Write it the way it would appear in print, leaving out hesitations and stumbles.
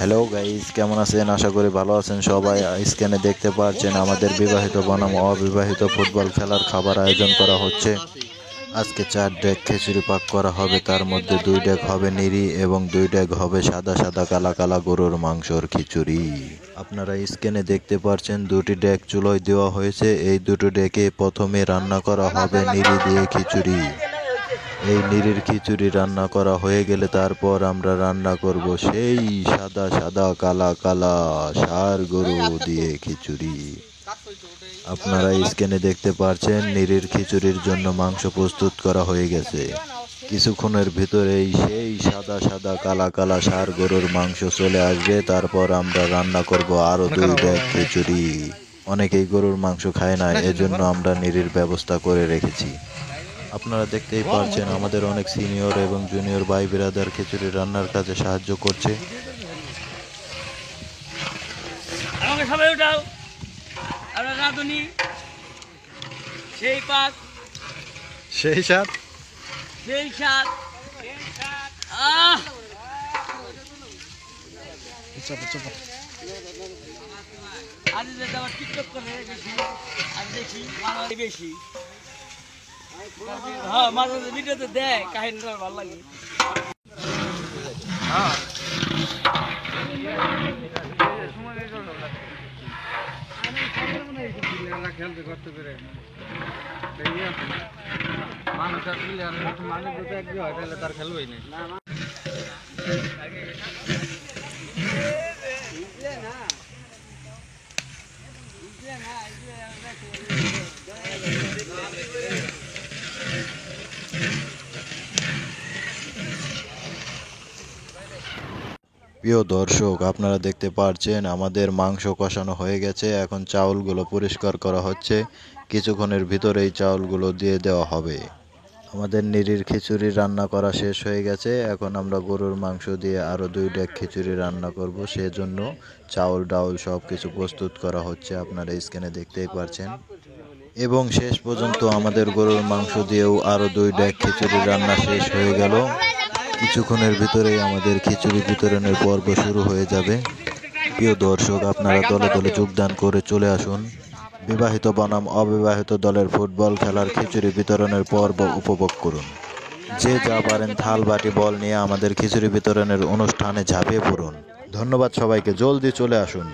Hello guys, কেমন আছেন? আশা করি ভালো আছেন সবাই। স্ক্রিনে দেখতে পাচ্ছেন আমাদের বিবাহিত বনাম অবিবাহিত ফুটবল খেলার খাবার আয়োজন করা হচ্ছে। আজকে 4 ডেক খিচুড়ি পাক করা হবে, তার মধ্যে 2 ডেক হবে নিরি এবং 2 ডেক হবে সাদা সাদা কালা কালা গরুর মাংসর খিচুড়ি। আপনারা স্ক্রিনে দেখতে পাচ্ছেন দুটি ডেক চুলোয় দেওয়া হয়েছে। এই দুটো ডেকে প্রথমে রান্না করা হবে নিরি দিয়ে খিচুড়ি। এই নিরির খিচুড়ি রান্না করা হয়ে গেলে তারপর আমরা রান্না করব সেই সাদা সাদা কালা কালা ষাঁড় গরু দিয়ে খিচুড়ি। আপনারা স্ক্রিনে দেখতে পাচ্ছেন নিরির খিচুড়ির জন্য মাংস প্রস্তুত করা হয়ে গেছে। কিছুক্ষণের ভিতরেই সেই সাদা সাদা কালা কালা ষাঁড় গরুর মাংস চলে আসবে। তারপর আমরা রান্না করব আরো 2 ডেক খিচুড়ি। অনেকেই গরুর মাংস খায় না, এজন্য আমরা নিরির ব্যবস্থা করে রেখেছি। আপনারা দেখতেই পাচ্ছেন আমাদের অনেক সিনিয়র এবং জুনিয়র ভাই বিরাদার খিচুড়ি রান্নার কাজে সাহায্য করছে। আমাকে সবাই উঠাও, আমরা রাঁধুনি সেই পাক সেই সাথ সেই স্বাদ। আজ যেটা আবার টিকটক করে বেশি আর দেখি মারামারি বেশি। হ্যাঁ, মাঝে মাঝে ভিডিওতে দেয়, কাহিনীটা ভালো লাগে। তার খেলবই না। প্রিয় দর্শক, আপনারা দেখতে পাচ্ছেন আমাদের মাংস কষানো হয়ে গেছে। এখন চাউলগুলো পরিষ্কার করা হচ্ছে। কিছুক্ষণের ভিতরেই চাউলগুলো দিয়ে দেওয়া হবে। আমাদের নিরির খিচুড়ি রান্না করা শেষ হয়ে গেছে। এখন আমরা গরুর মাংস দিয়ে আরো 2 ডেক খিচুড়ি রান্না করব। সেজন্য চাউল ডাউল সব কিছু প্রস্তুত করা হচ্ছে, আপনারা স্ক্রিনে দেখতেই পাচ্ছেন। এবং শেষ পর্যন্ত আমাদের গরুর মাংস দিয়েও আরো 2 ডেক খিচুড়ি রান্না শেষ হয়ে গেল। কিছুক্ষণের ভিতরেই আমাদের খিচুড়ি বিতরণের পর্ব শুরু হয়ে যাবে। প্রিয় দর্শক, আপনারা দলে দলে যোগদান করে চলে আসুন। বিবাহিত বনাম অবিবাহিত দলের ফুটবল খেলার খিচুড়ি বিতরণের পর্ব উপভোগ করুন। যে যা পারেন থাল বাটি বল নিয়ে আমাদের খিচুড়ি বিতরণের অনুষ্ঠানে ঝাঁপিয়ে পড়ুন। ধন্যবাদ সবাইকে, জলদি চলে আসুন।